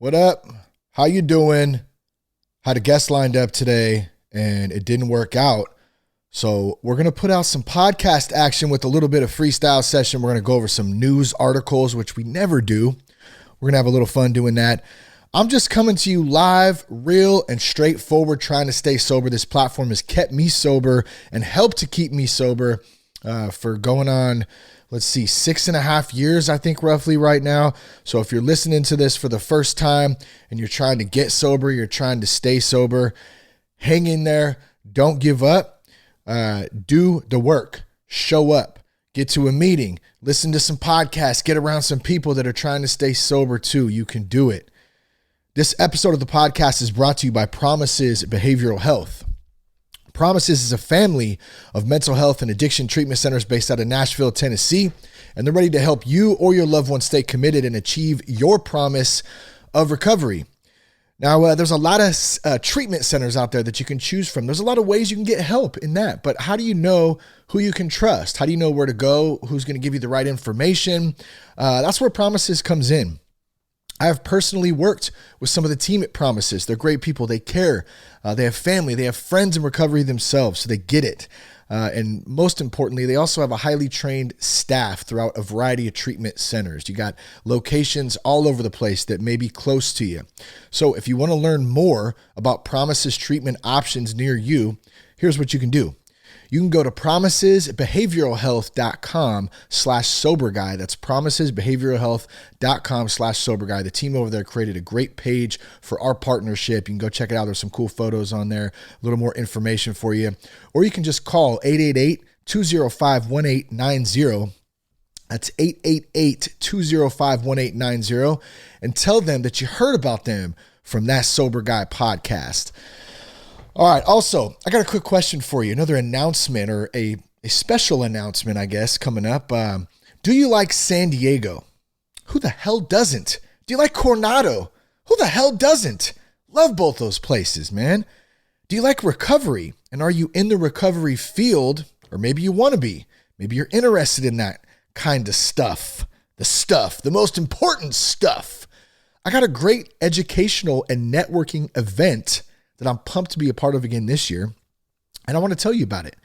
What up? How you doing? Had a guest lined up today and it didn't work out. So we're going to put out some podcast action with a little bit of freestyle session. We're going to go over some news articles, which we never do. We're going to have a little fun doing that. I'm just coming to you live, real and straightforward, trying to stay sober. This platform has kept me sober and helped to keep me sober for going on, 6.5 years, I think, roughly right now. So if you're listening to this for the first time and you're trying to get sober, you're trying to stay sober, hang in there. Don't give up. Do the work. Show up. Get to a meeting. Listen to some podcasts. Get around some people that are trying to stay sober too. You can do it. This episode of the podcast is brought to you by Promises Behavioral Health. Promises is a family of mental health and addiction treatment centers based out of Nashville, Tennessee, and they're ready to help you or your loved ones stay committed and achieve your promise of recovery. Now, there's a lot of treatment centers out there that you can choose from. There's a lot of ways you can get help in that, but how do you know who you can trust? How do you know where to go? Who's going to give you the right information? That's where Promises comes in. I have personally worked with some of the team at Promises. They're great people. They care. They have family. They have friends in recovery themselves, so they get it. And most importantly, they also have a highly trained staff throughout a variety of treatment centers. You got locations all over the place that may be close to you. So if you want to learn more about Promises treatment options near you, here's what you can do. You can go to promisesbehavioralhealth.com/soberguy. That's promisesbehavioralhealth.com/soberguy. The team over there created a great page for our partnership. You can go check it out. There's some cool photos on there, a little more information for you. Or you can just call 888-205-1890. That's 888-205-1890 and tell them that you heard about them from that Sober Guy podcast. All right. Also, I got a quick question for you. Another announcement, or a special announcement, I guess, coming up. Do you like San Diego? Who the hell doesn't? Do you like Coronado? Who the hell doesn't? Love both those places, man. Do you like recovery? And are you in the recovery field? Or maybe you want to be. Maybe you're interested in that kind of stuff. The most important stuff. I got a great educational and networking event that I'm pumped to be a part of again this year. And I want to tell you about it.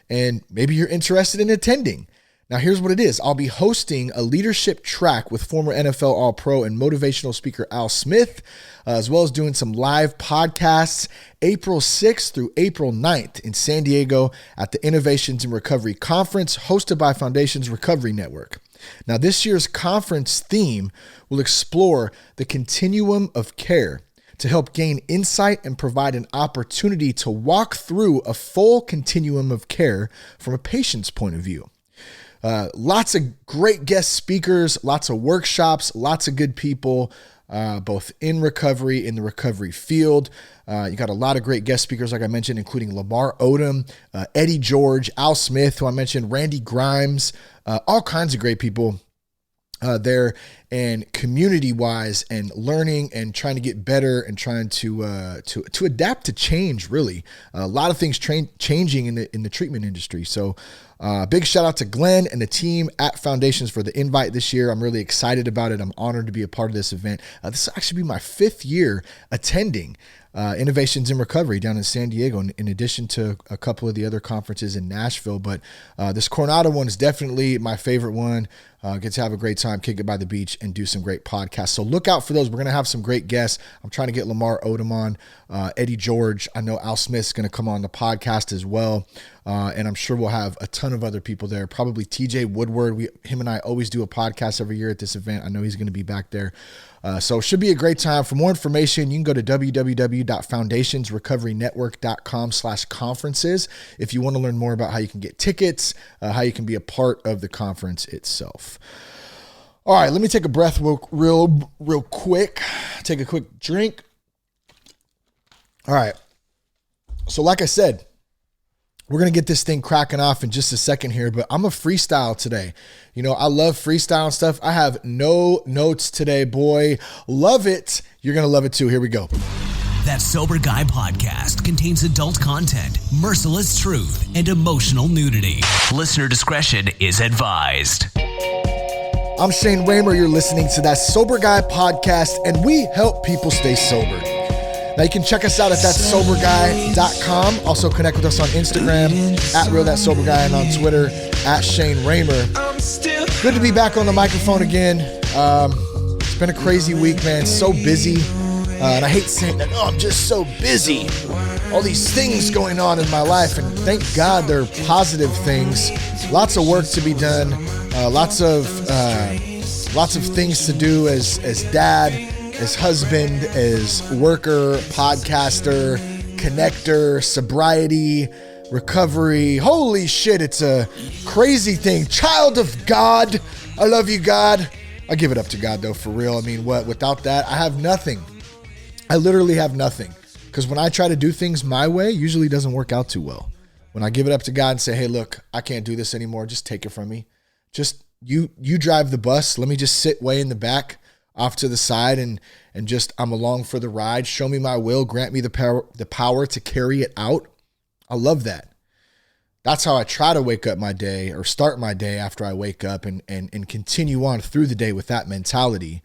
And maybe you're interested in attending. Now, here's what it is. I'll be hosting a leadership track with former NFL All-Pro and motivational speaker Al Smith, as well as doing some live podcasts April 6th through April 9th in San Diego at the Innovations in Recovery Conference hosted by Foundations Recovery Network. Now, this year's conference theme will explore the continuum of care to help gain insight and provide an opportunity to walk through a full continuum of care from a patient's point of view. Lots of great guest speakers, lots of workshops, lots of good people, both in recovery, in the recovery field. You got a lot of great guest speakers, like I mentioned, including Lamar Odom, Eddie George, Al Smith, who I mentioned, Randy Grimes, all kinds of great people there, and community-wise, and learning and trying to get better and trying to adapt to change. Really, a lot of things changing in the treatment industry. So, big shout out to Glenn and the team at Foundations for the invite this year. I'm really excited about it. I'm honored to be a part of this event. This will actually be my 5th year attending Innovations in Recovery down in San Diego, in addition to a couple of the other conferences in Nashville. But this Coronado one is definitely my favorite one. Get to have a great time, kick it by the beach, and do some great podcasts. So look out for those. We're going to have some great guests. I'm trying to get Lamar Odom on, Eddie George. I know Al Smith's going to come on the podcast as well. And I'm sure we'll have a ton of other people there. Probably TJ Woodward. Him and I always do a podcast every year at this event. I know he's going to be back there. So it should be a great time. For more information, you can go to www.foundationsrecoverynetwork.com/conferences if you want to learn more about how you can get tickets, how you can be a part of the conference itself. All right, let me take a breath real quick. Take a quick drink. All right. So like I said, we're going to get this thing cracking off in just a second here, but I'm a freestyle today. You know, I love freestyle stuff. I have no notes today, boy. Love it. You're going to love it too. Here we go. That Sober Guy podcast contains adult content, merciless truth, and emotional nudity. Listener discretion is advised. I'm Shane Raymer. You're listening to That Sober Guy podcast, and we help people stay sober. Now, you can check us out at thatsoberguy.com. Also connect with us on Instagram at RealThatSoberGuy and on Twitter at Shane Raymer. Good to be back on the microphone again. It's been a crazy week, man. So busy. And I hate saying that, I'm just so busy. All these things going on in my life, and thank God they're positive things. Lots of work to be done. Lots of things to do as dad, as husband, as worker, podcaster, connector, sobriety, recovery. Holy shit, it's a crazy thing. Child of God. I love you, God. I give it up to God, though, for real. I mean, without that, I have nothing. I literally have nothing. Because when I try to do things my way, usually doesn't work out too well. When I give it up to God and say, hey, look, I can't do this anymore. Just take it from me. Just you drive the bus. Let me just sit way in the back off to the side and just I'm along for the ride. Show me my will. Grant me the power to carry it out. I love that. That's how I try to wake up my day or start my day after I wake up and continue on through the day with that mentality.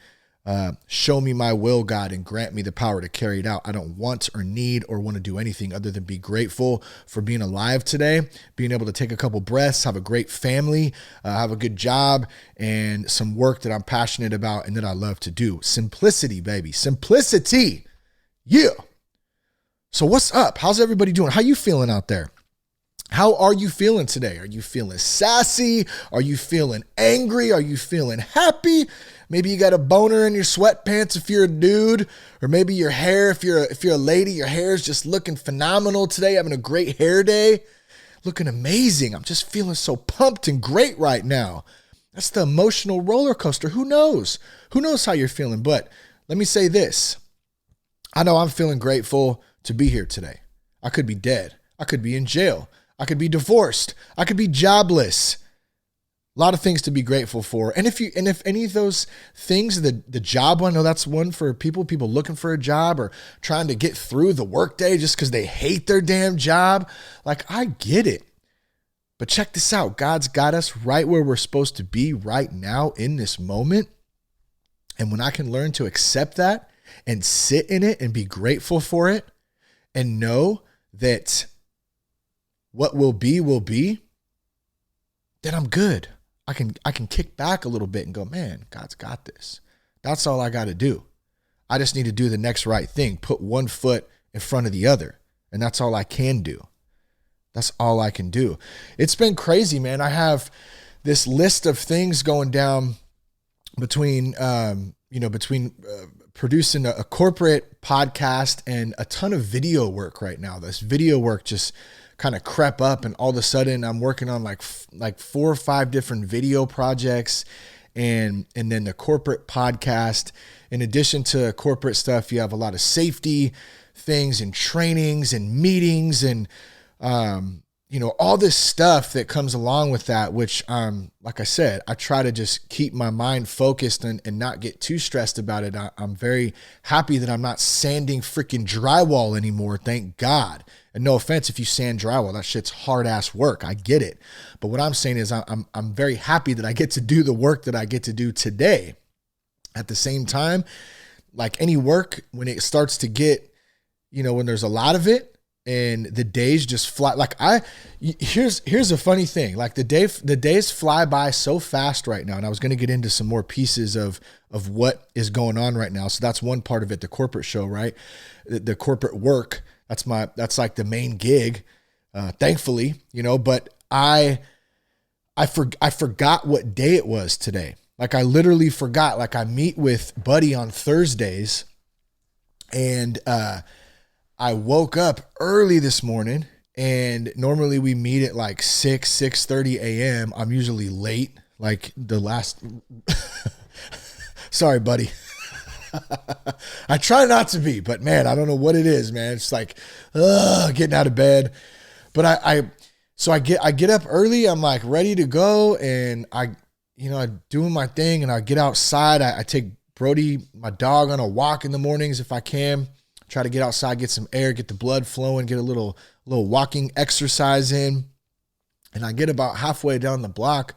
Show me my will, God, and grant me the power to carry it out. I don't want or need or want to do anything other than be grateful for being alive today, being able to take a couple breaths, have a great family, have a good job, and some work that I'm passionate about and that I love to do. Simplicity, baby. Simplicity. Yeah. So what's up? How's everybody doing? How you feeling out there? How are you feeling today? Are you feeling sassy? Are you feeling angry? Are you feeling happy? Maybe you got a boner in your sweatpants if you're a dude, or maybe your hair, if you're a lady, your hair is just looking phenomenal today, having a great hair day, looking amazing. I'm just feeling so pumped and great right now. That's the emotional roller coaster. Who knows? Who knows how you're feeling? But let me say this. I know I'm feeling grateful to be here today. I could be dead. I could be in jail. I could be divorced. I could be jobless. A lot of things to be grateful for. And if any of those things, the job one, I know that's one for people looking for a job or trying to get through the workday just because they hate their damn job. Like, I get it. But check this out. God's got us right where we're supposed to be right now in this moment. And when I can learn to accept that and sit in it and be grateful for it and know that what will be, then I'm good. I can kick back a little bit and go, man, God's got this. That's all I got to do. I just need to do the next right thing, put one foot in front of the other. And that's all I can do. That's all I can do. It's been crazy, man. I have this list of things going down between producing a corporate podcast and a ton of video work right now. This video work just kind of crept up, and all of a sudden I'm working on like 4 or 5 different video projects and then the corporate podcast. In addition to corporate stuff, you have a lot of safety things and trainings and meetings and all this stuff that comes along with that, which like I said, I try to just keep my mind focused and not get too stressed about it. I'm very happy that I'm not sanding freaking drywall anymore. Thank God. And no offense if you sand drywall, that shit's hard ass work. I get it. But what I'm saying is I'm very happy that I get to do the work that I get to do today. At the same time, like any work, when it starts to get, when there's a lot of it and the days just fly, like here's a funny thing. Like the days fly by so fast right now. And I was going to get into some more pieces of what is going on right now. So that's one part of it, the corporate show, right? The corporate work. That's like the main gig, thankfully, but I forgot what day it was today. Like I literally forgot. Like I meet with Buddy on Thursdays, and I woke up early this morning, and normally we meet at like 6:30 a.m. I'm usually late, like the last, sorry, Buddy. I try not to be, but man, I don't know what it is, man. It's like, getting out of bed. But I get up early. I'm like ready to go, and I'm doing my thing, and I get outside. I take Brody, my dog, on a walk in the mornings if I can. Try to get outside, get some air, get the blood flowing, get a little walking exercise in. And I get about halfway down the block,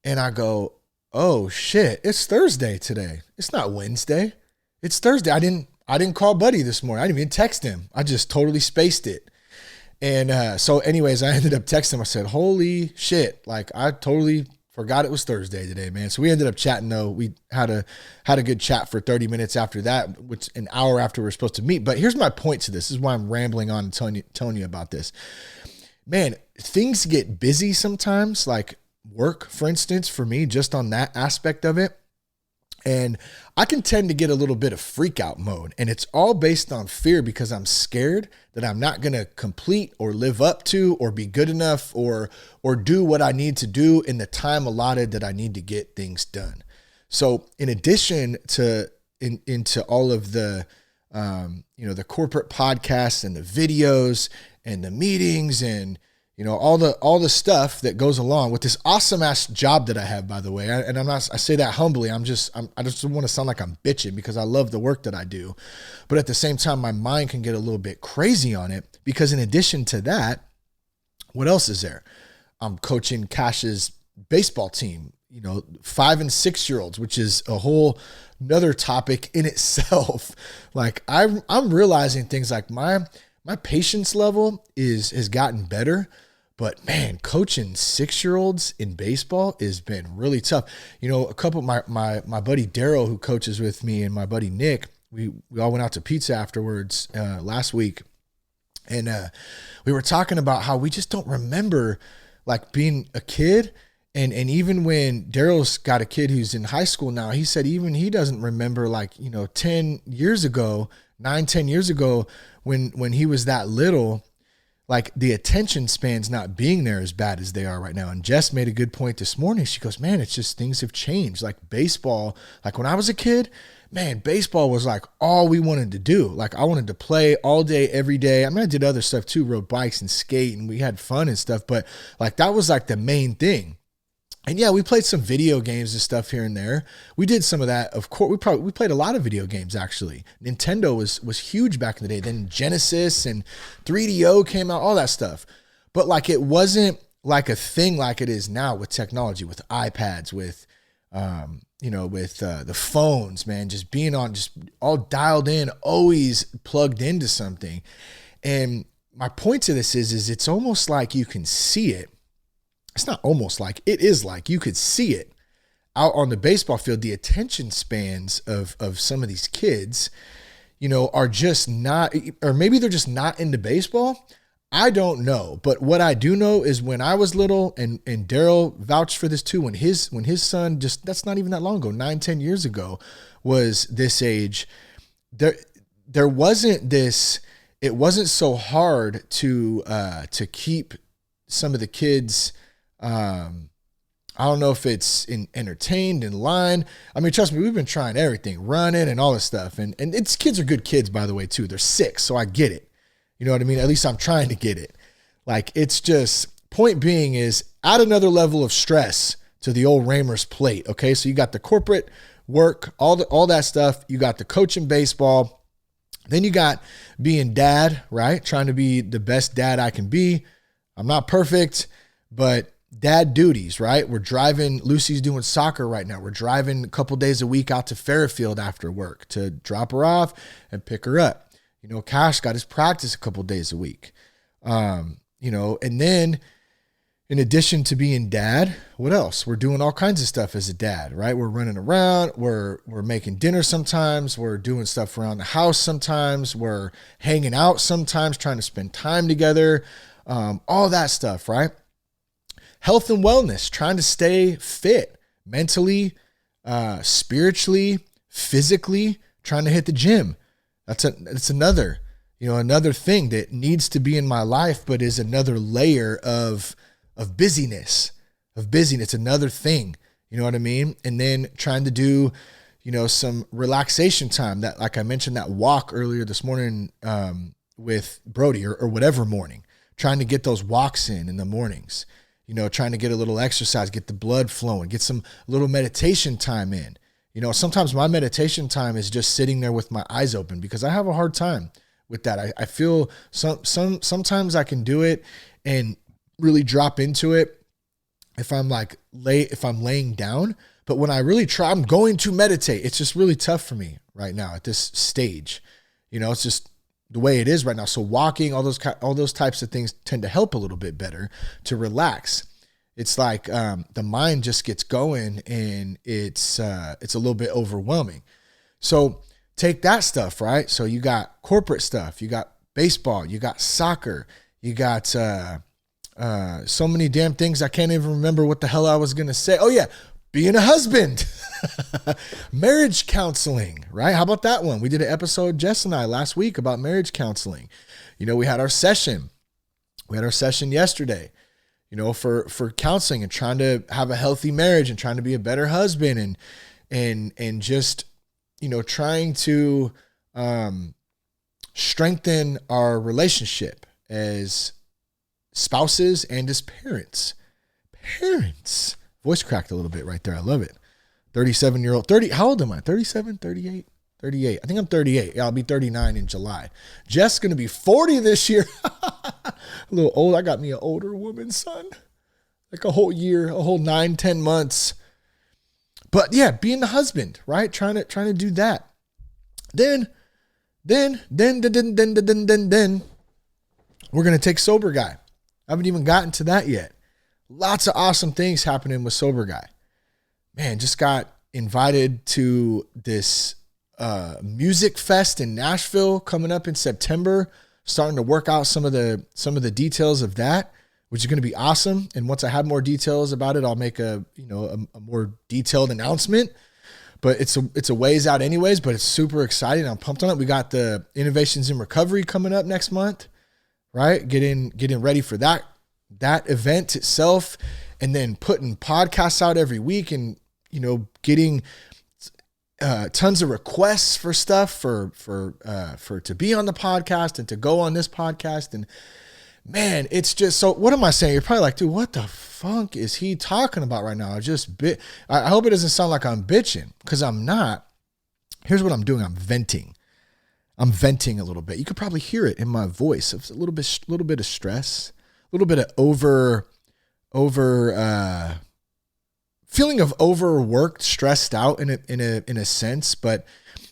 and I go, oh shit, it's Thursday today. It's not Wednesday. It's Thursday. I didn't call Buddy this morning. I didn't even text him. I just totally spaced it. And so anyways, I ended up texting him. I said, holy shit. Like I totally forgot it was Thursday today, man. So we ended up chatting though. We had a good chat for 30 minutes after that, which an hour after we were supposed to meet. But here's my point to this. This is why I'm rambling on and telling you about this. Man, things get busy sometimes, like work, for instance, for me, just on that aspect of it. And I can tend to get a little bit of freak out mode. And it's all based on fear because I'm scared that I'm not going to complete or live up to or be good enough or do what I need to do in the time allotted that I need to get things done. So in addition to into all of the, the corporate podcasts and the videos and the meetings and all the stuff that goes along with this awesome ass job that I have, by the way. I say that humbly. I just want to sound like I'm bitching because I love the work that I do. But at the same time, my mind can get a little bit crazy on it because in addition to that, what else is there? I'm coaching Cash's baseball team, 5 and 6 year olds, which is a whole another topic in itself. Like I'm realizing things like my patience level has gotten better. But man, coaching 6-year-olds in baseball has been really tough. A couple of my buddy Daryl, who coaches with me, and my buddy Nick, we all went out to pizza afterwards last week. And we were talking about how we just don't remember like being a kid. And even when Daryl's got a kid who's in high school now, he said even he doesn't remember 10 years ago, 9-10 years ago when he was that little, like the attention spans not being there as bad as they are right now. And Jess made a good point this morning. She goes, man, it's just things have changed. Like baseball, like when I was a kid, man, baseball was like all we wanted to do. Like I wanted to play all day, every day. I mean, I did other stuff too, rode bikes and skate and we had fun and stuff, but like that was like the main thing. And yeah, we played some video games and stuff here and there. We did some of that. Of course, we played a lot of video games actually. Nintendo was huge back in the day. Then Genesis and 3DO came out, all that stuff. But like it wasn't like a thing like it is now with technology, with iPads, with the phones, man, just being on, just all dialed in, always plugged into something. And my point to this is it's almost like you can see it. It's not almost like, it is like you could see it out on the baseball field. The attention spans of some of these kids, are just not, or maybe they're just not into baseball. I don't know. But what I do know is when I was little, and Daryl vouched for this too, when his son that's not even that long ago, 9-10 years ago, was this age, there wasn't this, it wasn't so hard to keep some of the kids, I don't know if it's entertained, in line. I mean, trust me, we've been trying everything, running and all this stuff. And it's kids are good kids, by the way, too. They're 6, so I get it. You know what I mean? At least I'm trying to get it. Like, it's just, point being is add another level of stress to the old Ramers plate. Okay. So you got the corporate work, all that stuff. You got the coaching baseball. Then you got being dad, right? Trying to be the best dad I can be. I'm not perfect, but dad duties, right? We're driving, Lucy's doing soccer right now. We're driving a couple days a week out to Fairfield after work to drop her off and pick her up. Cash got his practice a couple days a week. And then in addition to being dad, what else? We're doing all kinds of stuff as a dad, right? We're running around, we're making dinner sometimes, we're doing stuff around the house sometimes, we're hanging out sometimes, trying to spend time together, all that stuff, right? Health and wellness, trying to stay fit mentally, spiritually, physically, trying to hit the gym. That's another thing that needs to be in my life, but is another layer of busyness, another thing, you know what I mean? And then trying to do, some relaxation time, that, like I mentioned, that walk earlier this morning, with Brody or whatever morning, trying to get those walks in the mornings. Trying to get a little exercise, get the blood flowing, get some little meditation time in. Sometimes my meditation time is just sitting there with my eyes open because I have a hard time with that. I feel sometimes I can do it and really drop into it if I'm laying down, But when I really try, I'm going to meditate. It's just really tough for me right now at this stage. It's just the way it is right now. So walking, all those types of things tend to help a little bit better to relax. It's like the mind just gets going, and it's a little bit overwhelming. So take that stuff, right? So you got corporate stuff, you got baseball, you got soccer, you got so many damn things I can't even remember what the hell I was gonna say. Oh yeah, being a husband, marriage counseling, right? How about that one? We did an episode, Jess and I, last week about marriage counseling. We had our session. We had our session yesterday, for counseling and trying to have a healthy marriage and trying to be a better husband and just, trying to strengthen our relationship as spouses and as parents. Voice cracked a little bit right there. I love it. 37-year-old, how old am I? 37, 38, 38. I think I'm 38. Yeah, I'll be 39 in July. Jess going to be 40 this year. A little old. I got me an older woman, son. Like a whole year, a whole 9-10 months. But yeah, being the husband, right? Trying to do that. Then we're going to take Sober Guy. I haven't even gotten to that yet. Lots of awesome things happening with Sober Guy. Man, just got invited to this music fest in Nashville coming up in September. Starting to work out some of the details of that, which is going to be awesome. And once I have more details about it, I'll make a more detailed announcement. But it's a ways out anyways, but it's super exciting. I'm pumped on it. We got the Innovations in Recovery coming up next month, right? Getting ready for that event itself, and then putting podcasts out every week, and getting tons of requests for stuff for to be on the podcast and to go on this podcast. And man, it's just, so what am I saying? You're probably like, dude, what the funk is he talking about right now? I hope it doesn't sound like I'm bitching, because I'm not. Here's what I'm doing. I'm venting a little bit. You could probably hear it in my voice. It's a little bit of stress, a little bit of feeling of overworked, stressed out in a sense, but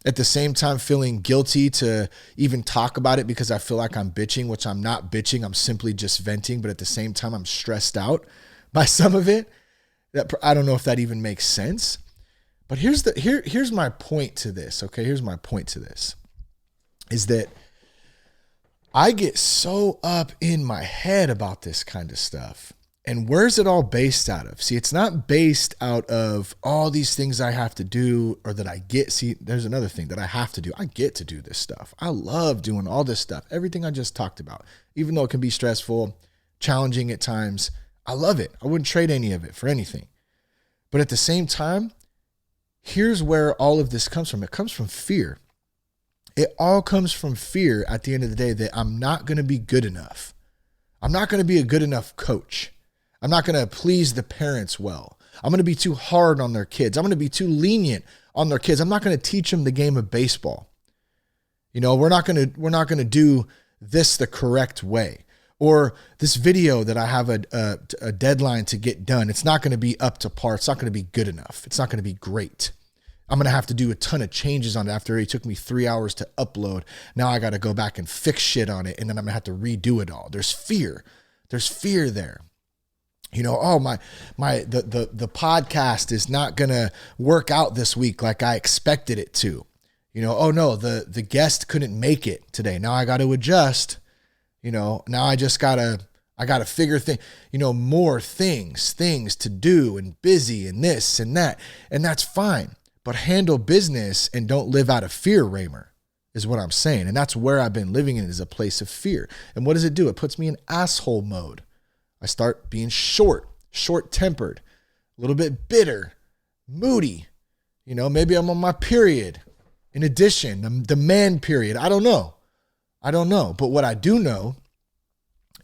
at the same time feeling guilty to even talk about it because I feel like I'm bitching, which I'm not bitching. I'm simply just venting, but at the same time I'm stressed out by some of it. That I don't know if that even makes sense. But here's my point to this. Okay, here's my point to this. Is that I get so up in my head about this kind of stuff. And where's it all based out of? See, it's not based out of all these things I have to do or that I get. See, there's another thing that I have to do. I get to do this stuff. I love doing all this stuff. Everything I just talked about, even though it can be stressful, challenging at times, I love it. I wouldn't trade any of it for anything. But at the same time, here's where all of this comes from. It comes from fear. It all comes from fear at the end of the day that I'm not going to be good enough. I'm not going to be a good enough coach. I'm not going to please the parents well. I'm going to be too hard on their kids. I'm going to be too lenient on their kids. I'm not going to teach them the game of baseball. We're not going to do this the correct way. Or this video that I have a deadline to get done, it's not going to be up to par. It's not going to be good enough. It's not going to be great. I'm going to have to do a ton of changes on it after it took me 3 hours to upload. Now I got to go back and fix shit on it, and then I'm going to have to redo it all. There's fear. There's fear there. The podcast is not going to work out this week like I expected it to. Oh no, the guest couldn't make it today. Now I got to adjust. Now I just got to figure more things to do, and busy and this and that. And that's fine. But handle business and don't live out of fear, Raymer, is what I'm saying. And that's where I've been living in, is a place of fear. And what does it do? It puts me in asshole mode. I start being short-tempered, a little bit bitter, moody. Maybe I'm on my period. In addition, the man period. I don't know. But what I do know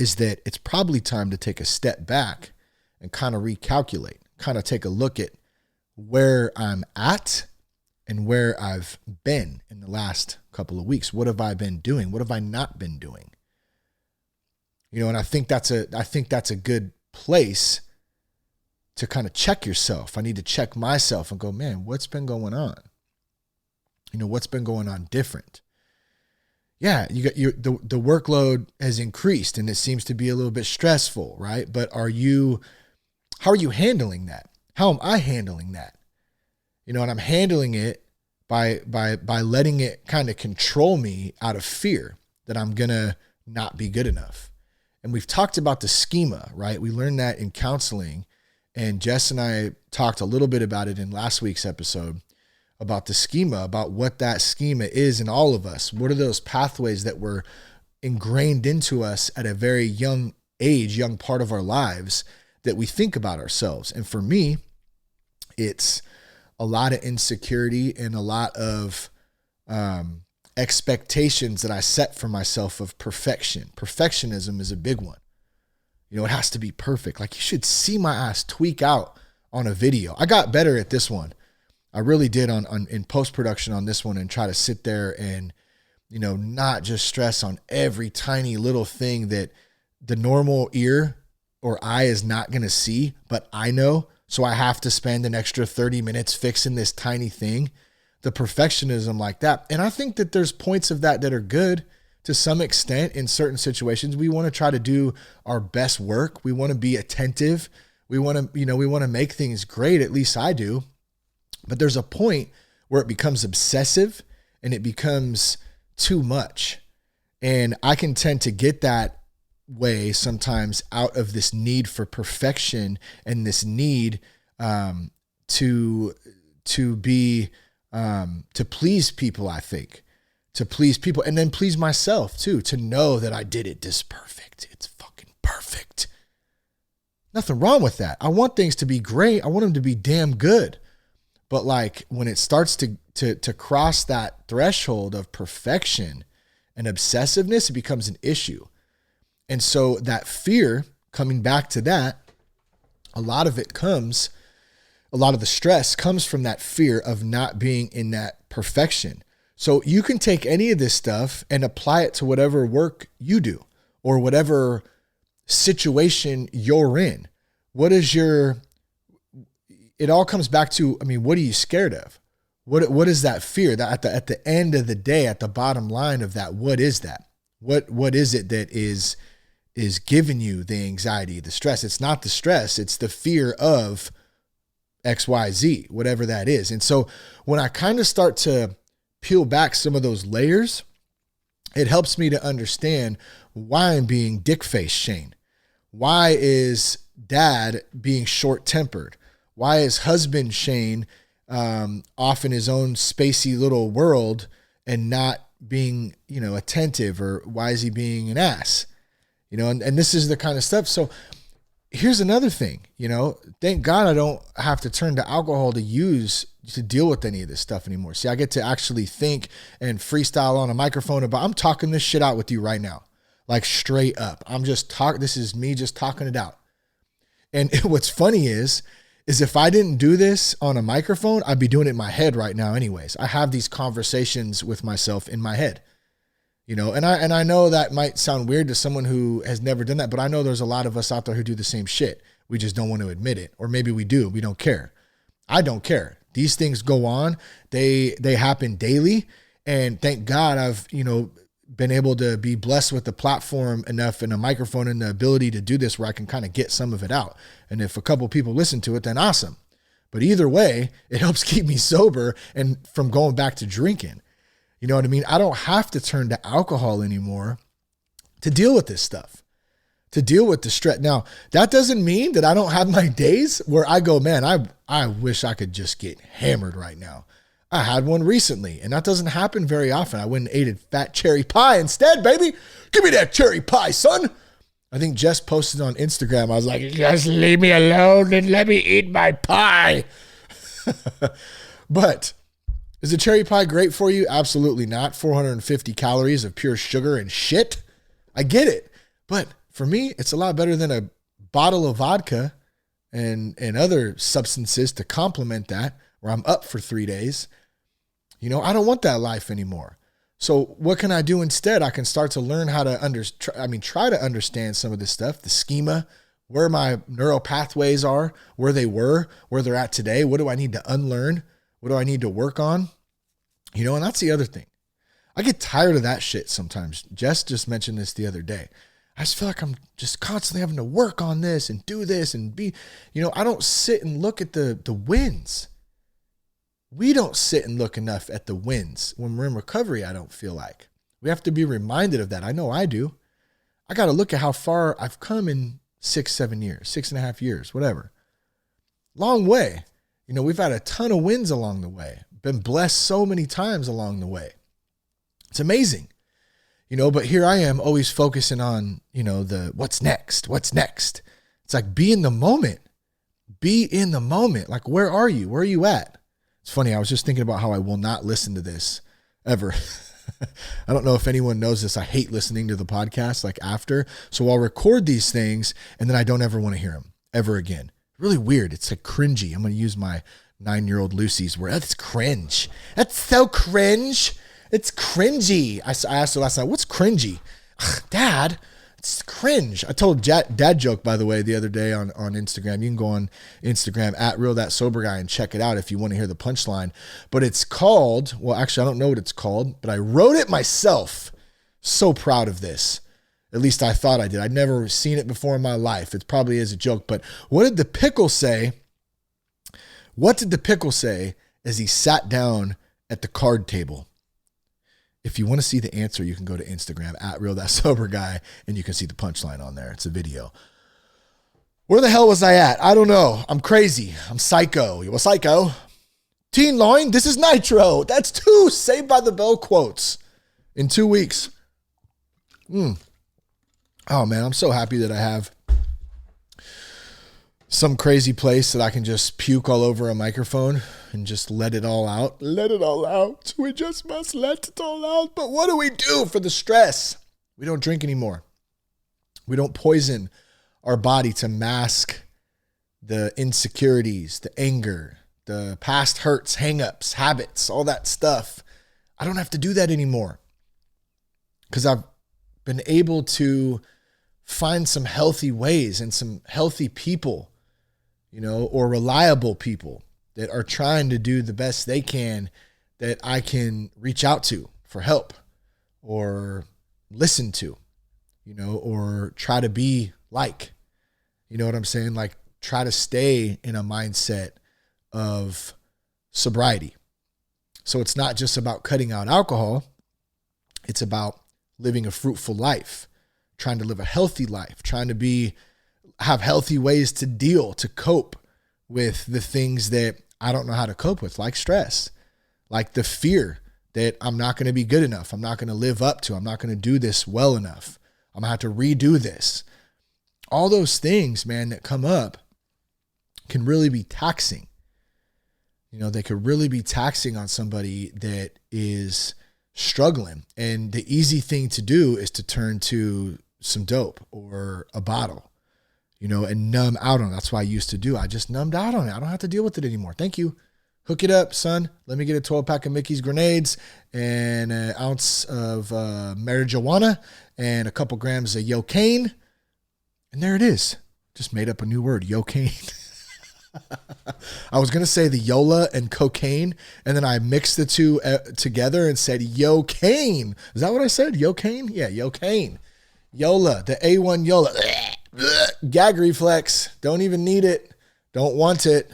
is that it's probably time to take a step back and kind of recalculate, kind of take a look at where I'm at and where I've been in the last couple of weeks. What have I been doing? What have I not been doing? And I think that's a good place to kind of check yourself. I need to check myself and go, man, what's been going on? What's been going on different? Yeah, you got the workload has increased and it seems to be a little bit stressful, right? But how are you handling that? How am I handling that? And I'm handling it by letting it kind of control me out of fear that I'm going to not be good enough. And we've talked about the schema, right? We learned that in counseling, and Jess and I talked a little bit about it in last week's episode about the schema, about what that schema is in all of us. What are those pathways that were ingrained into us at a very young age, young part of our lives that we think about ourselves? And for me, it's a lot of insecurity and a lot of expectations that I set for myself of perfection. Perfectionism is a big one. It has to be perfect. Like, you should see my ass tweak out on a video. I got better at this one. I really did in post-production on this one, and try to sit there and, not just stress on every tiny little thing that the normal ear or eye is not going to see, but I know. So I have to spend an extra 30 minutes fixing this tiny thing. The perfectionism like that. And I think that there's points of that are good to some extent in certain situations. We want to try to do our best work. We want to be attentive. We want to, make things great. At least I do. But there's a point where it becomes obsessive and it becomes too much. And I can tend to get that way sometimes out of this need for perfection and this need to please people, I think. To please people and then please myself too, to know that I did it this perfect. It's fucking perfect. Nothing wrong with that. I want things to be great. I want them to be damn good. But like when it starts to cross that threshold of perfection and obsessiveness, it becomes an issue. And so that fear, coming back to that, a lot of the stress comes from that fear of not being in that perfection. So you can take any of this stuff and apply it to whatever work you do or whatever situation you're in. It all comes back to, what are you scared of? What is that fear that at the end of the day, at the bottom line of that, what is that? What is it that is giving you the anxiety, the stress? It's not the stress. It's the fear of XYZ, whatever that is. And so when I kind of start to peel back some of those layers, it helps me to understand why I'm being dick-faced Shane. Why is dad being short-tempered? Why is husband Shane off in his own spacey little world and not being, attentive? Or why is he being an ass? And this is the kind of stuff. So here's another thing, thank God I don't have to turn to alcohol to deal with any of this stuff anymore. See, I get to actually think and freestyle on a microphone I'm talking this shit out with you right now, like straight up. This is me just talking it out. And what's funny is if I didn't do this on a microphone, I'd be doing it in my head right now anyways. I have these conversations with myself in my head. And I know that might sound weird to someone who has never done that, but I know there's a lot of us out there who do the same shit. We just don't want to admit it. Or maybe we do. We don't care. I don't care. These things go on. They happen daily. And thank God I've, been able to be blessed with the platform enough and a microphone and the ability to do this where I can kind of get some of it out. And if a couple people listen to it, then awesome. But either way, it helps keep me sober and from going back to drinking. You know what I mean? I don't have to turn to alcohol anymore to deal with this stuff, to deal with the stress. Now, that doesn't mean that I don't have my days where I go, man, I wish I could just get hammered right now. I had one recently, and that doesn't happen very often. I went and ate a fat cherry pie instead, baby. Give me that cherry pie, son. I think Jess posted on Instagram. I was like, just leave me alone and let me eat my pie. But is a cherry pie great for you? Absolutely not. 450 calories of pure sugar and shit. I get it. But for me, it's a lot better than a bottle of vodka and other substances to complement that, where I'm up for 3 days. I don't want that life anymore. So what can I do instead? I can start to learn how to try to understand some of this stuff, the schema, where my neural pathways are, where they were, where they're at today. What do I need to unlearn? What do I need to work on? You know, and that's the other thing. I get tired of that shit sometimes. Jess just mentioned this the other day. I just feel like I'm just constantly having to work on this and do this and be, you know, I don't sit and look at the wins. We don't sit and look enough at the wins when we're in recovery, I don't feel like. We have to be reminded of that. I know I do. I got to look at how far I've come in 6-7 years, 6.5 years, whatever. Long way. You know, we've had a ton of wins along the way. Been blessed so many times along the way. It's amazing. You know, but here I am always focusing on, you know, the what's next? It's like be in the moment. Be in the moment. Like, where are you? Where are you at? It's funny. I was just thinking about how I will not listen to this ever. I don't know if anyone knows this. I hate listening to the podcast like after. So I'll record these things and then I don't ever want to hear them ever again. Really weird. It's like cringy. I'm going to use my 9-year-old Lucy's word. That's cringe. That's so cringe. It's cringy. I asked her last night, what's cringy? Dad, it's cringe. I told dad joke, by the way, the other day on Instagram. You can go on Instagram at @RealThatSoberGuy and check it out if you want to hear the punchline. But it's called, well, actually, I don't know what it's called, but I wrote it myself. So proud of this. At least I thought I did. I'd never seen it before in my life. It probably is a joke. But what did the pickle say? What did the pickle say as he sat down at the card table? If you want to see the answer, you can go to Instagram at @RealThatSoberGuy and you can see the punchline on there. It's a video. Where the hell was I at? I don't know. I'm crazy. I'm psycho. You a psycho? Teen Loin, this is Nitro. That's 2 Saved by the Bell quotes in 2 weeks. Oh man, I'm so happy that I have some crazy place that I can just puke all over a microphone and just let it all out. Let it all out. We just must let it all out. But what do we do for the stress? We don't drink anymore. We don't poison our body to mask the insecurities, the anger, the past hurts, hangups, habits, all that stuff. I don't have to do that anymore because I've been able to find some healthy ways and some healthy people, you know, or reliable people that are trying to do the best they can that I can reach out to for help or listen to, you know, or try to be like, you know what I'm saying? Like try to stay in a mindset of sobriety. So it's not just about cutting out alcohol. It's about living a fruitful life, trying to live a healthy life, trying to have healthy ways to deal, to cope with the things that I don't know how to cope with, like stress, like the fear that I'm not going to be good enough. I'm not going to live up to, I'm not going to do this well enough. I'm going to have to redo this. All those things, man, that come up can really be taxing. You know, they could really be taxing on somebody that is struggling. And the easy thing to do is to turn to some dope or a bottle, you know, and numb out on it. That's what I used to do. I just numbed out on it. I don't have to deal with it anymore. Thank you. Hook it up, son. Let me get a 12-pack of Mickey's grenades and an ounce of marijuana and a couple grams of yocaine. And there it is. Just made up a new word, yocaine. I was going to say the Yola and cocaine, and then I mixed the two together and said yocaine. Is that what I said? Yocaine? Yeah, yocaine. Yola, the A1 Yola. Gag reflex. Don't even need it. Don't want it.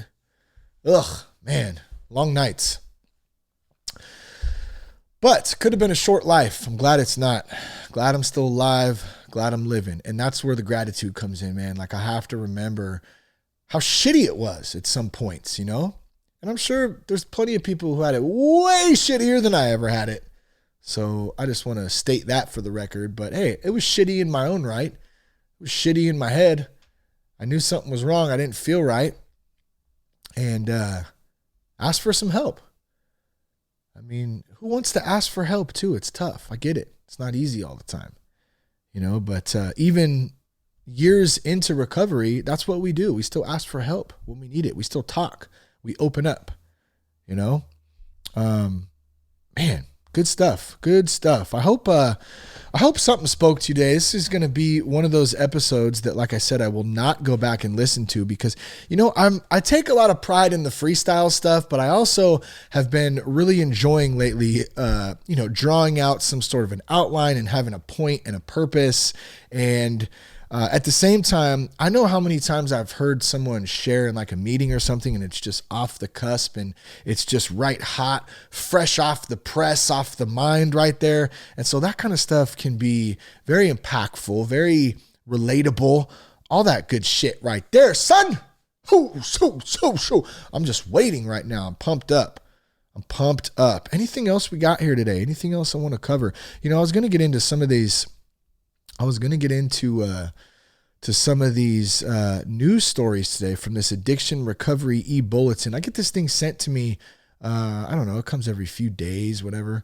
Ugh, man. Long nights. But could have been a short life. I'm glad it's not. Glad I'm still alive. Glad I'm living. And that's where the gratitude comes in, man. Like I have to remember how shitty it was at some points, you know? And I'm sure there's plenty of people who had it way shittier than I ever had it. So I just want to state that for the record. But hey, it was shitty in my own right. It was shitty in my head. I knew something was wrong. I didn't feel right. And asked for some help. I mean, who wants to ask for help too? It's tough. I get it. It's not easy all the time, you know, but even years into recovery, that's what we do. We still ask for help when we need it. We still talk. We open up, you know? Man, Good stuff. Good stuff. I hope something spoke to you today. This is going to be one of those episodes that, like I said, I will not go back and listen to because, I take a lot of pride in the freestyle stuff, but I also have been really enjoying lately, drawing out some sort of an outline and having a point and a purpose. And at the same time, I know how many times I've heard someone share in like a meeting or something and it's just off the cusp and it's just right hot, fresh off the press, off the mind right there. And so that kind of stuff can be very impactful, very relatable, all that good shit right there, son. I'm just waiting right now. I'm pumped up. Anything else we got here today? Anything else I want to cover? I was going to get into some of these. I was going to get into to some of these news stories today from this addiction recovery e-bulletin. I get this thing sent to me. I don't know. It comes every few days, whatever.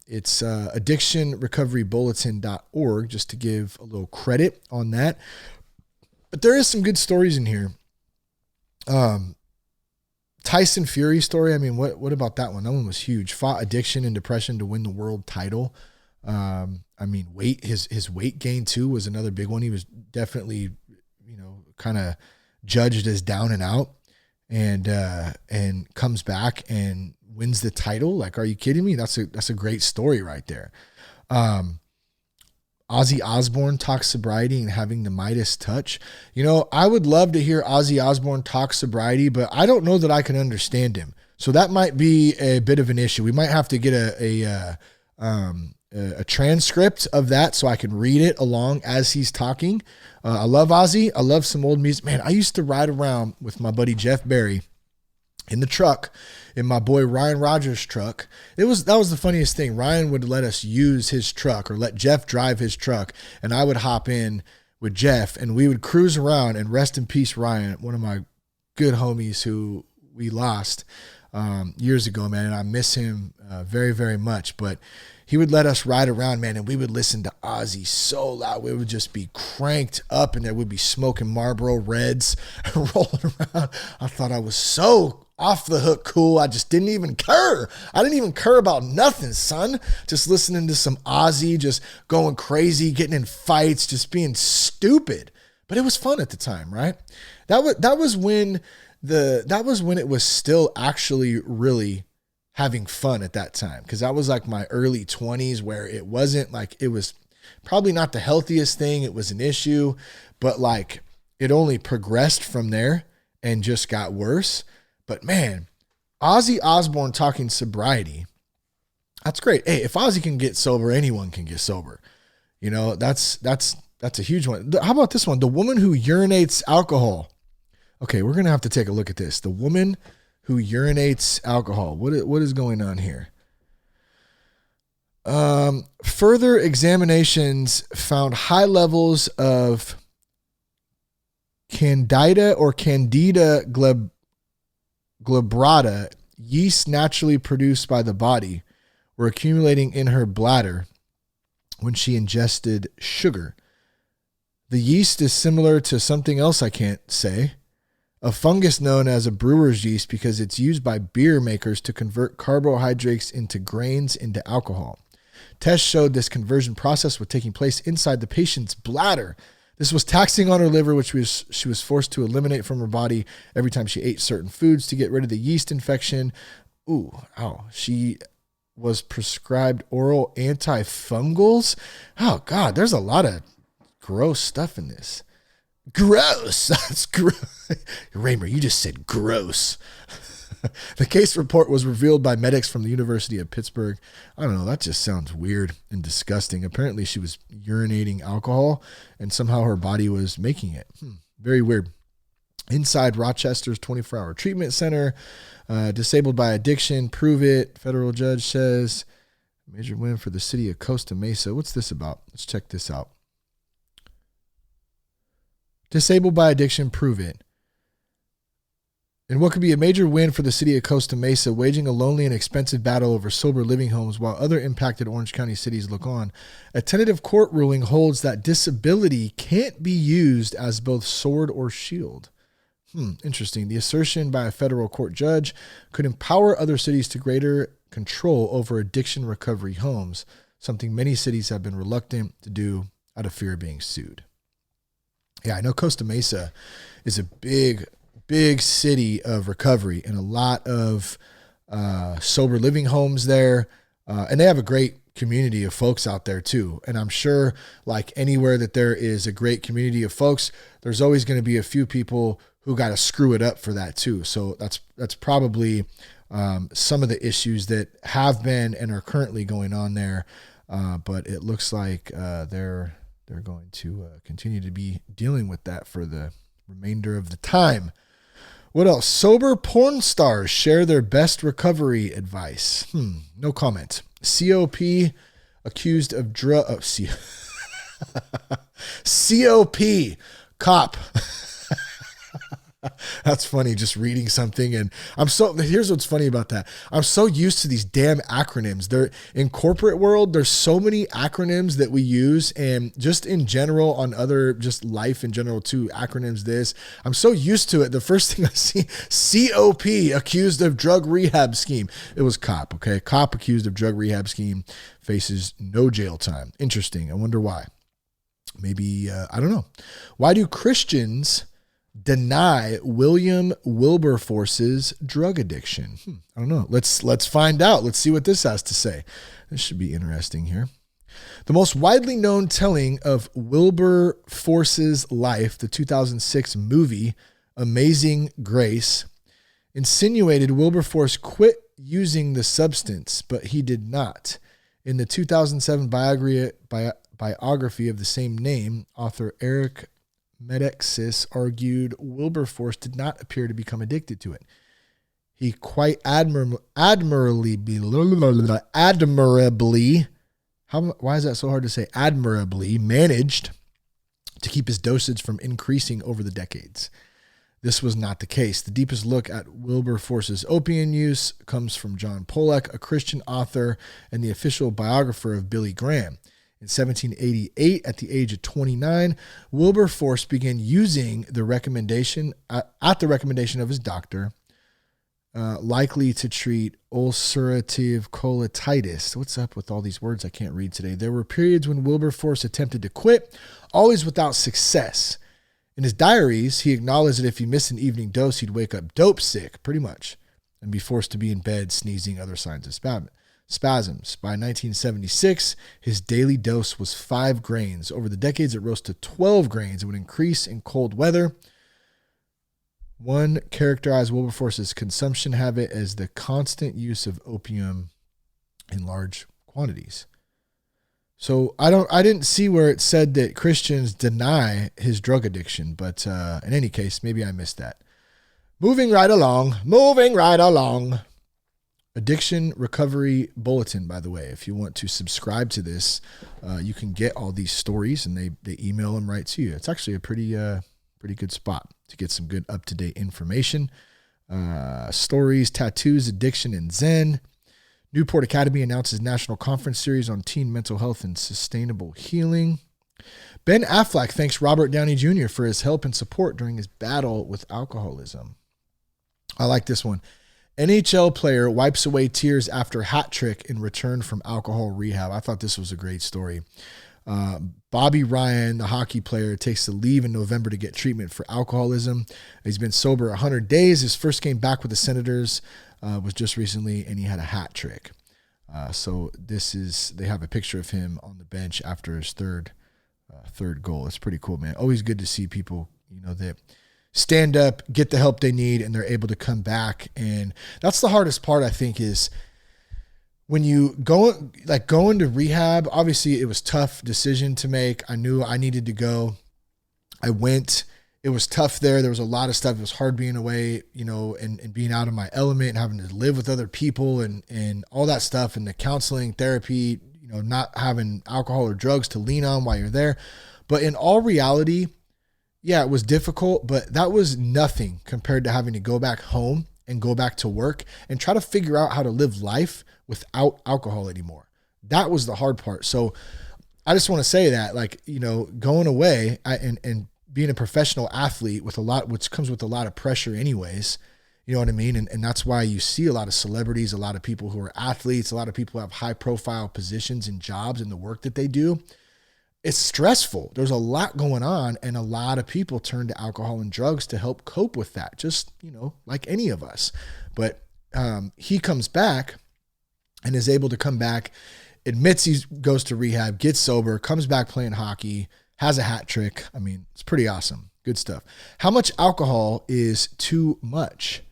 It's addictionrecoverybulletin.org, just to give a little credit on that. But there is some good stories in here. Tyson Fury story. I mean, what about that one? That one was huge. Fought addiction and depression to win the world title. His weight gain too was another big one. He was definitely, kind of judged as down and out, and comes back and wins the title. Like, are you kidding me? That's a great story right there. Ozzy Osbourne talks sobriety and having the Midas touch. I would love to hear Ozzy Osbourne talk sobriety, but I don't know that I can understand him. So that might be a bit of an issue. We might have to get a transcript of that so I can read it along as he's talking. I love Ozzy. I love some old music. Man, I used to ride around with my buddy Jeff Berry in the truck, in my boy Ryan Rogers' truck. That was the funniest thing. Ryan would let us use his truck or let Jeff drive his truck, and I would hop in with Jeff and we would cruise around. And rest in peace, Ryan, one of my good homies who we lost years ago, man, and I miss him very, very much. But he would let us ride around, man, and we would listen to Ozzy so loud. We would just be cranked up, and there would be smoking Marlboro Reds rolling around. I thought I was so off the hook cool. I just didn't even care. I didn't even care about nothing, son. Just listening to some Ozzy, just going crazy, getting in fights, just being stupid. But it was fun at the time, right? That was when it was still actually really having fun at that time, because that was like my early 20s, where it wasn't like, it was probably not the healthiest thing. It was an issue, but like it only progressed from there and just got worse. But man, Ozzy Osbourne talking sobriety, that's great. Hey, if Ozzy can get sober, anyone can get sober. That's a huge one. How about this one? The woman who urinates alcohol. Okay, we're going to have to take a look at this. The woman who urinates alcohol. What is going on here? Further examinations found high levels of Candida or Candida glabrata, yeast naturally produced by the body, were accumulating in her bladder when she ingested sugar. The yeast is similar to something else I can't say. A fungus known as a brewer's yeast, because it's used by beer makers to convert carbohydrates into grains into alcohol. Tests showed this conversion process was taking place inside the patient's bladder. This was taxing on her liver, which she was forced to eliminate from her body every time she ate certain foods to get rid of the yeast infection. She was prescribed oral antifungals. Oh, God, there's a lot of gross stuff in this. Gross. That's gross. Raymer, you just said gross. The case report was revealed by medics from the University of Pittsburgh. I don't know. That just sounds weird and disgusting. Apparently she was urinating alcohol and somehow her body was making it. Very weird. Inside Rochester's 24-hour treatment center, disabled by addiction, prove it. Federal judge says major win for the city of Costa Mesa. What's this about? Let's check this out. Disabled by addiction, prove it. And what could be a major win for the city of Costa Mesa, waging a lonely and expensive battle over sober living homes while other impacted Orange County cities look on. A tentative court ruling holds that disability can't be used as both sword or shield. Interesting. The assertion by a federal court judge could empower other cities to control over addiction recovery homes, something many cities have been reluctant to do out of fear of being sued. Yeah, I know Costa Mesa is a big city of recovery and a lot of sober living homes there. And they have a great community of folks out there too. And I'm sure like anywhere that there is a great community of folks, there's always going to be a few people who got to screw it up for that too. So that's probably some of the issues that have been and are currently going on there. But it looks like they're going to continue to be dealing with that for the remainder of the time. What else? Sober porn stars share their best recovery advice. No comment. COP accused of COP cop. That's funny, just reading something. And here's what's funny about that. I'm so used to these damn acronyms. They're in corporate world. There's so many acronyms that we use, and just in general on other, just life in general too, acronyms this. I'm so used to it. The first thing I see, COP accused of drug rehab scheme. It was cop, okay? Cop accused of drug rehab scheme faces no jail time. Interesting. I wonder why. Maybe, I don't know. Why do Christians deny William Wilberforce's drug addiction? I don't know. Let's find out. Let's see what this has to say. This should be interesting here. The most widely known telling of Wilberforce's life, the 2006 movie Amazing Grace, insinuated Wilberforce quit using the substance, but he did not. In the 2007 biography of the same name, author Eric Medexis argued Wilberforce did not appear to become addicted to it. He quite admirably, why is that so hard to say? Admirably managed to keep his dosage from increasing over the decades. This was not the case. The deepest look at Wilberforce's opium use comes from John Pollack, a Christian author and the official biographer of Billy Graham. In 1788, at the age of 29, Wilberforce began using at the recommendation of his doctor, likely to treat ulcerative colitis. What's up with all these words I can't read today? There were periods when Wilberforce attempted to quit, always without success. In his diaries, he acknowledged that if he missed an evening dose, he'd wake up dope sick, pretty much, and be forced to be in bed, sneezing, other signs of spasms. By 1976, his daily dose was 5 grains. Over the decades, it rose to 12 grains. It would increase in cold weather. One characterized Wilberforce's consumption habit as the constant use of opium in large quantities. So I didn't see where it said that Christians deny his drug addiction, but in any case, maybe I missed that. Moving right along. Addiction Recovery Bulletin, by the way. If you want to subscribe to this, you can get all these stories, and they email them right to you. It's actually a pretty good spot to get some good up-to-date information. Stories, tattoos, addiction, and Zen. Newport Academy announces national conference series on teen mental health and sustainable healing. Ben Affleck thanks Robert Downey Jr. for his help and support during his battle with alcoholism. I like this one. NHL player wipes away tears after hat trick in return from alcohol rehab. I thought this was a great story. Bobby Ryan, the hockey player, takes the leave in November to get treatment for alcoholism. He's been sober 100 days. His first game back with the Senators was just recently, and he had a hat trick. So they have a picture of him on the bench after his third goal. It's pretty cool, man. Always good to see people, that stand up, get the help they need, and they're able to come back. And that's the hardest part, I think, is when you go into rehab. Obviously, it was a tough decision to make. I knew I needed to go. I went. It was tough there. There was a lot of stuff. It was hard being away, and being out of my element and having to live with other people and all that stuff, and the counseling, therapy, not having alcohol or drugs to lean on while you're there. But in all reality, yeah, it was difficult, but that was nothing compared to having to go back home and go back to work and try to figure out how to live life without alcohol anymore. That was the hard part. So I just want to say that, going away and being a professional athlete with which comes with a lot of pressure anyways, You know what I mean? And that's why you see a lot of celebrities, a lot of people who are athletes, a lot of people who have high profile positions and jobs and the work that they do. It's stressful. There's a lot going on, and a lot of people turn to alcohol and drugs to help cope with that, just, like any of us. But he comes back and is able to come back, admits he goes to rehab, gets sober, comes back playing hockey, has a hat trick. I mean, it's pretty awesome. Good stuff. How much alcohol is too much?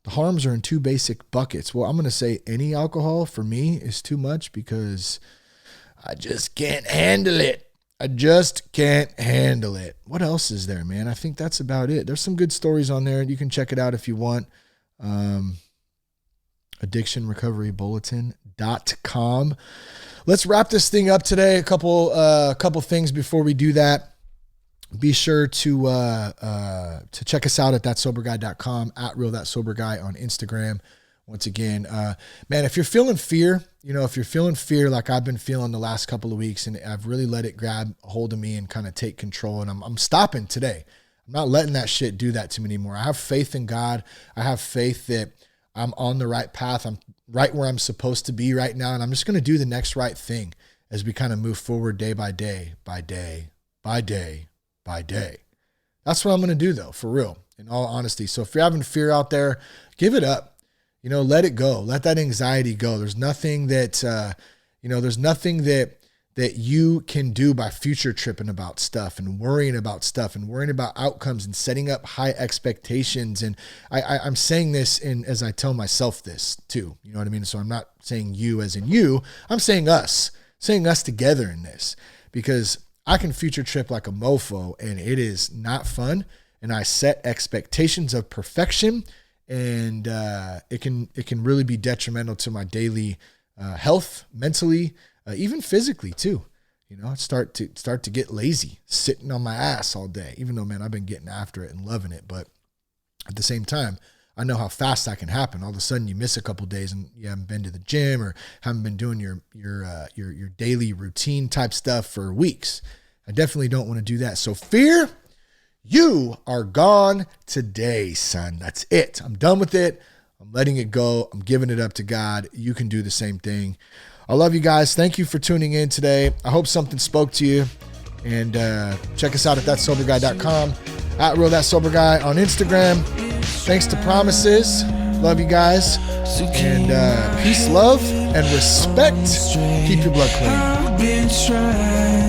The harms are in two basic buckets. Well, I'm going to say any alcohol for me is too much because I just can't handle it. I just can't handle it. What else is there, man? I think that's about it. There's some good stories on there. You can check it out if you want. addictionrecoverybulletin.com. Let's wrap this thing up today. A couple things before we do that. Be sure to check us out at thatsoberguy.com, at real.thatsoberguy on Instagram. Once again, man, if you're feeling fear, if you're feeling fear like I've been feeling the last couple of weeks, and I've really let it grab a hold of me and kind of take control, and I'm stopping today. I'm not letting that shit do that to me anymore. I have faith in God. I have faith that I'm on the right path. I'm right where I'm supposed to be right now, and I'm just going to do the next right thing as we kind of move forward day by day, by day, by day, by day. That's what I'm going to do, though, for real, in all honesty. So if you're having fear out there, give it up. Let it go. Let that anxiety go. There's nothing that, that you can do by future tripping about stuff and worrying about outcomes and setting up high expectations. And I'm saying this as I tell myself this too. You know what I mean? So I'm not saying you as in you. I'm saying us together in this, because I can future trip like a mofo and it is not fun. And I set expectations of perfection, and it can really be detrimental to my daily health, mentally, even physically too. I start to get lazy, sitting on my ass all day, even though, man, I've been getting after it and loving it. But at the same time, I know how fast that can happen. All of a sudden you miss a couple of days and you haven't been to the gym or haven't been doing your daily routine type stuff for weeks. I definitely don't want to do that. So fear, you are gone today, son. That's it. I'm done with it. I'm letting it go. I'm giving it up to God. You can do the same thing. I love you guys. Thank you for tuning in today. I hope something spoke to you. And check us out at thatsoberguy.com, at real.thatsoberguy on Instagram. Thanks to Promises. Love you guys. And peace, love, and respect. Keep your blood clean. I've been trying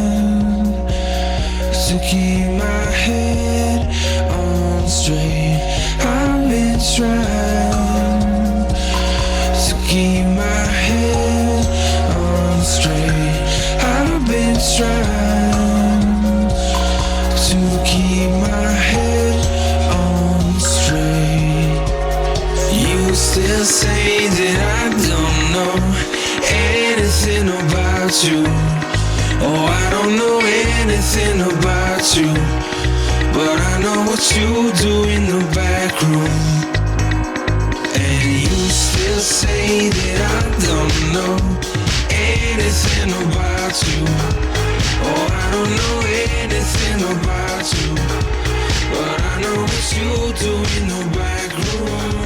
to keep my head on straight. I've been trying to keep my head on straight. I've been trying to keep my head on straight. You still say that I don't know anything about you. Oh, I don't know anything about you, but I know what you do in the back room. And you still say that I don't know anything about you. Oh, I don't know anything about you, but I know what you do in the back room.